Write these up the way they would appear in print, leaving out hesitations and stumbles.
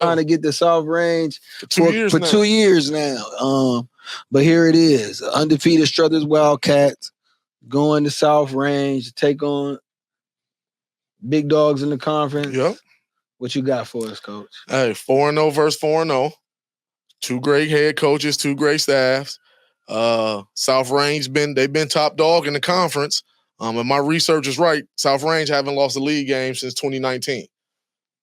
trying to get the South Range for 2 years for now. 2 years now. But here it is, undefeated Struthers Wildcats going to South Range to take on big dogs in the conference. Yep. What you got for us, Coach? Hey, 4-0 versus 4-0. 2 great head coaches, 2 great staffs. South Range they've been top dog in the conference. And my research is right. South Range haven't lost a league game since 2019.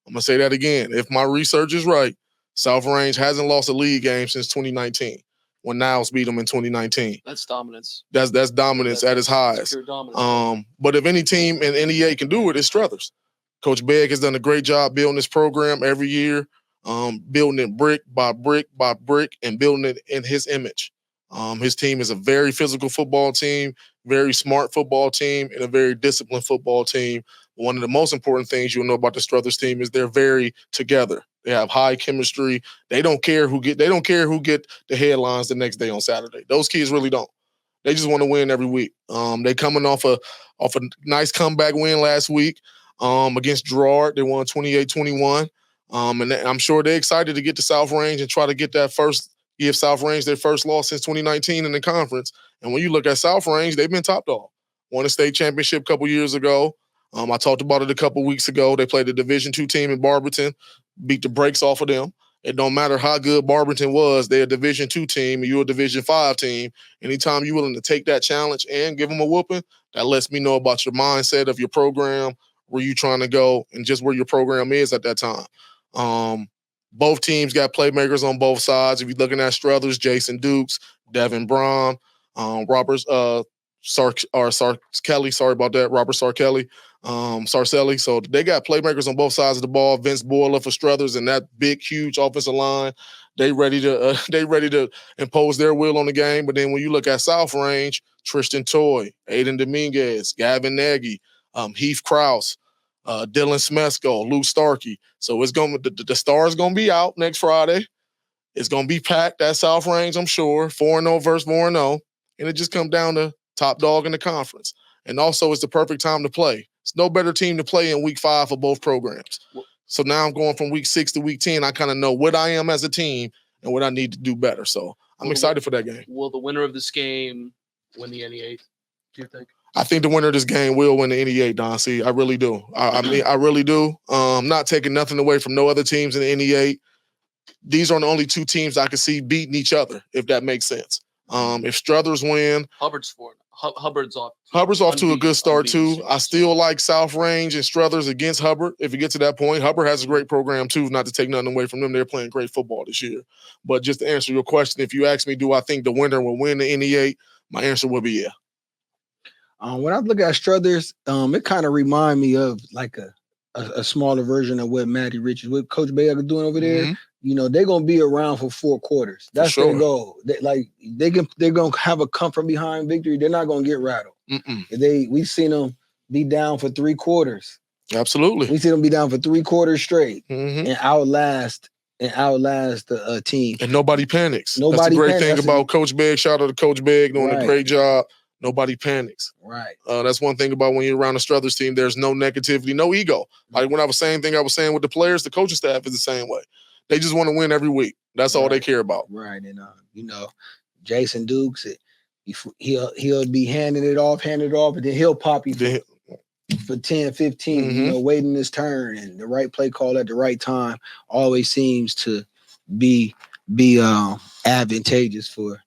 I'm gonna say that again. If my research is right, South Range hasn't lost a league game since 2019. When Niles beat them in 2019. That's dominance. That's dominance at its highest. Pure dominance. But if any team in NEA can do it, it's Struthers. Coach Begg has done a great job building this program every year, building it brick by brick by brick, and building it in his image. His team is a very physical football team, very smart football team, and a very disciplined football team. One of the most important things you'll know about the Struthers team is they're very together. They have high chemistry. They don't care who get the headlines the next day on Saturday. Those kids really don't. They just want to win every week. They coming off a nice comeback win last week against Girard. They won 28-21. And I'm sure they're excited to get to South Range and try to get give South Range their first loss since 2019 in the conference. And when you look at South Range, they've been top dog. Won a state championship a couple years ago. I talked about it a couple weeks ago. They played a Division II team in Barberton, beat the brakes off of them. It don't matter how good Barberton was. They're a Division II team, and you're a Division V team. Anytime you're willing to take that challenge and give them a whooping, that lets me know about your mindset of your program, where you're trying to go, and just where your program is at that time. Both teams got playmakers on both sides. If you're looking at Struthers, Jason Dukes, Devin Braun, Robert Sarkelly. Sorry about that, Robert Sarkelly. Sarcelli. So they got playmakers on both sides of the ball. Vince Boiler for Struthers and that big, huge offensive line. They ready to impose their will on the game. But then when you look at South Range, Tristan Toy, Aiden Dominguez, Gavin Nagy, Heath Krause, Dylan Smesko, Luke Starkey. So it's the star's gonna be out next Friday. It's gonna be packed at South Range, I'm sure. 4-0 versus 4-0, and it just comes down to top dog in the conference. And also, it's the perfect time to play. It's no better team to play in week 5 for both programs. So now I'm going from week 6 to week 10. I kind of know what I am as a team and what I need to do better. So I'm excited for that game. Will the winner of this game win the NE8, do you think? I think the winner of this game will win the NE8, Don C. I really do. I mean, I really do. Not taking nothing away from no other teams in the NE8. These are the only 2 teams I can see beating each other, if that makes sense. If Struthers win, Hubbard's off to a good start too. I still like South Range and Struthers against Hubbard. If you get to that point, Hubbard has a great program too. Not to take nothing away from them, they're playing great football this year. But just to answer your question, if you ask me, do I think the winner will win the NE8? My answer will be yeah. When I look at Struthers, it kind of reminds me of like a smaller version of what Matty Richards, what Coach Bayer is doing over there. Mm-hmm. You know, they're gonna be around for 4 quarters. That's their goal. They're gonna have a come from behind victory. They're not gonna get rattled. We've seen them be down for 3 quarters. Absolutely. We see them be down for 3 quarters straight and outlast the team. And nobody panics. That's the great thing about Coach Begg. Shout out to Coach Begg doing a great job. Nobody panics. Right. That's one thing about when you're around a Struthers team. There's no negativity, no ego. Like when I was saying with the players, the coaching staff is the same way. They just want to win every week. That's all they care about. Right. And Jason Dukes, he'll be handing it off, and then he'll pop you for 10, 15, waiting his turn, and the right play call at the right time always seems to be advantageous for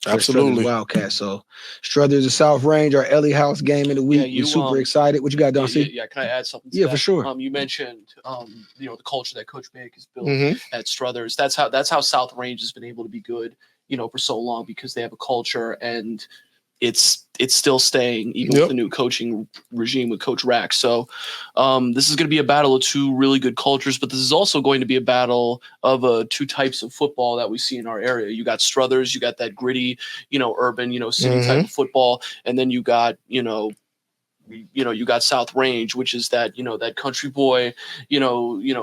absolutely Wildcats. So Struthers of South Range, our ELLIE House game of the week. We're super excited. What you got, Don C? Yeah, can I add something to that? For sure. You mentioned the culture that Coach Begg has built at Struthers. That's how South Range has been able to be good, for so long, because they have a culture, and it's still staying even with the new coaching regime with Coach Rack. So this is going to be a battle of 2 really good cultures, but this is also going to be a battle of 2 types of football that we see in our area. You got Struthers, you got that gritty, urban, city type of football, and then you got, you got South Range, which is that, that country boy,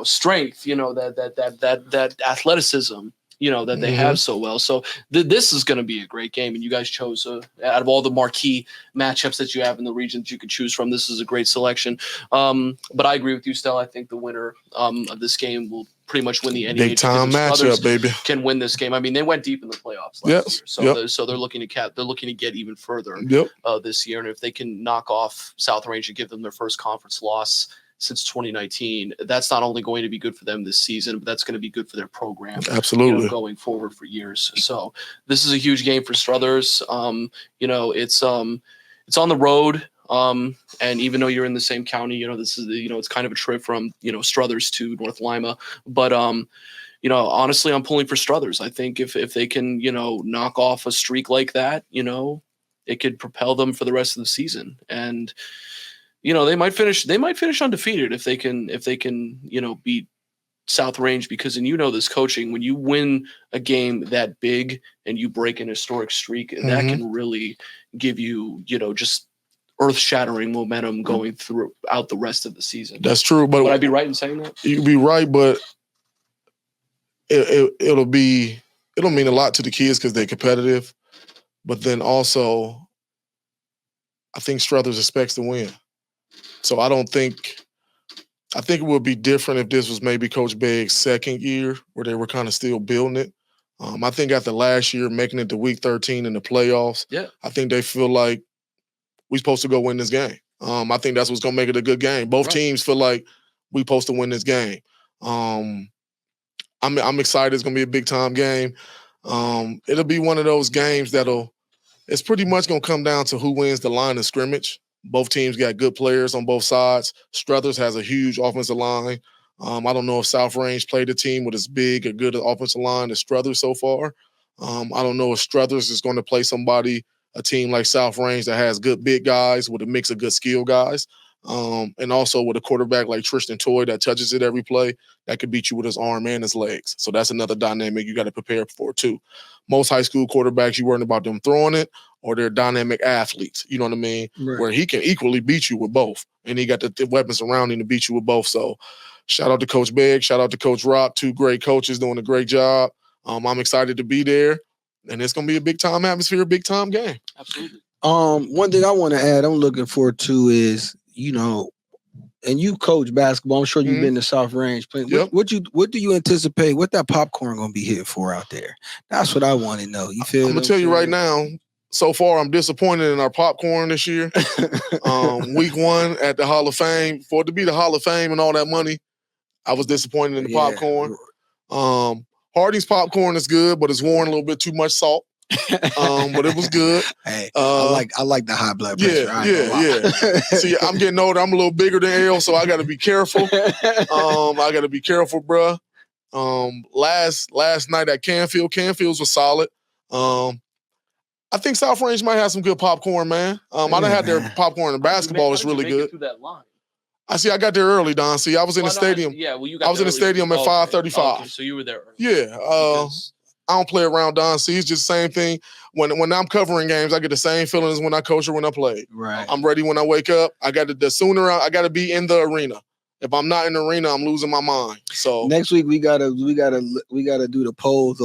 strength, that athleticism. that they have so well. So this is going to be a great game, and you guys chose out of all the marquee matchups that you have in the region that you could choose from. This is a great selection. But I agree with you, Stella. I think the winner of this game will pretty much win the NEA. Big time matchup, baby. Can win this game. I mean, they went deep in the playoffs last year, so they're looking to get even further this year. And if they can knock off South Range and give them their first conference loss since 2019, that's not only going to be good for them this season, but that's going to be good for their program. Absolutely. Going forward for years. So this is a huge game for Struthers. It's on the road. And even though you're in the same county, this is it's kind of a trip from Struthers to North Lima. But honestly, I'm pulling for Struthers. I think if they can knock off a streak like that, it could propel them for the rest of the season. And they might finish undefeated if they can beat South Range, because this coaching, when you win a game that big and you break an historic streak, that can really give you just earth-shattering momentum going throughout the rest of the season. That's true, but would I be right in saying that? You'd be right, but it'll mean a lot to the kids because they're competitive. But then also, I think Struthers expects to win. So I think it would be different if this was maybe Coach Begg's second year where they were kind of still building it. I think after last year, making it to week 13 in the playoffs, I think they feel like we're supposed to go win this game. I think that's what's going to make it a good game. Both teams feel like we're supposed to win this game. I'm excited. It's going to be a big-time game. It'll be one of those games it's pretty much going to come down to who wins the line of scrimmage. Both teams got good players on both sides. Struthers has a huge offensive line. I don't know if South Range played a team with as big a good offensive line as Struthers so far. I don't know if Struthers is going to play a team like South Range that has good big guys with a mix of good skill guys. And also with a quarterback like Tristan Toy that touches it every play, that could beat you with his arm and his legs. So that's another dynamic you got to prepare for too. Most high school quarterbacks, you worrying about them throwing it, or they're dynamic athletes, you know what I mean? Right. Where he can equally beat you with both. And he got the weapons around him to beat you with both. So shout out to Coach Begg, shout out to Coach Rock, two great coaches doing a great job. I'm excited to be there. And it's going to be a big-time atmosphere, a big-time game. Absolutely. One thing I want to add, I'm looking forward to is, and you coach basketball. I'm sure you've been to South Range playing. What do you anticipate? What that popcorn going to be hitting for out there? That's what I want to know. You feel? I'm going to tell you right now, so far I'm disappointed in our popcorn this year. Week 1 at the Hall of Fame. For it to be the Hall of Fame and all that money, I was disappointed in the popcorn. Harding's popcorn is good, but it's worn a little bit too much salt. But it was good. Hey, I like the high blood pressure. Yeah. See, I'm getting older. I'm a little bigger than L, so I got to be careful. I got to be careful, bruh. Last night at Canfield's was solid. I think South Range might have some good popcorn, man. I done had their popcorn in basketball. It's really good. Through that line? I got there early, Don. See, I was in the stadium. I was in the stadium at 5:35. Okay, so you were there early. Yeah. I don't play around Don C. It's just the same thing. When I'm covering games, I get the same feeling as when I coach or when I play. Right. I'm ready when I wake up. I got to be in the arena. If I'm not in the arena, I'm losing my mind. So next week we gotta do the polls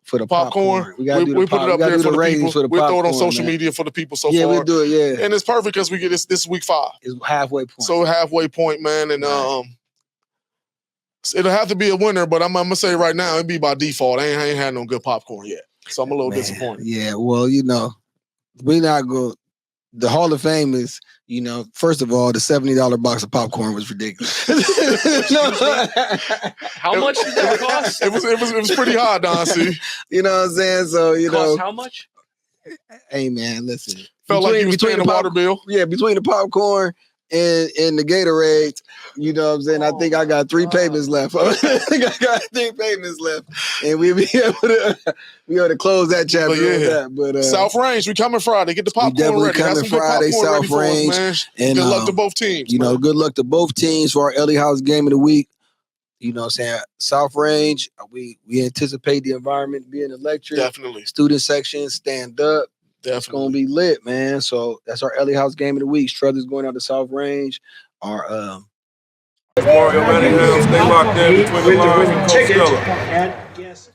for the popcorn. We put it up there for the people. We'll throw it on social media for the people so far. Yeah, we'll do it. Yeah, and it's perfect because we get this is week 5. It's halfway point. So halfway point, man, and it'll have to be a winner. But I'm gonna say right now it'd be by default. I ain't had no good popcorn yet, so I'm a little disappointed. Yeah, well, we're not going. The Hall of Fame is, first of all, the $70 box of popcorn was ridiculous. How much did that cost? It was pretty high, Don C. You know what I'm saying? So, cost how much? Hey, man, listen. Felt like you was paying the water bill. Yeah, between the popcorn and the Gatorades, you know what I'm saying? I think I got 3 payments left. I think I got 3 payments left. And we'll be able to close that chapter on that. But South Range, we coming Friday. Get the popcorn ready. Coming Friday, South Range. And good luck to both teams. Good luck to both teams for our ELLIE House Game of the Week. You know what I'm saying? South Range, we anticipate the environment being electric. Definitely. Student section, stand up. Definitely. It's going to be lit, man. So that's our ELLIE House Game of the Week. Struthers going out to South Range. Our Mario Manningham, stay locked in between the lines and Coach Stella.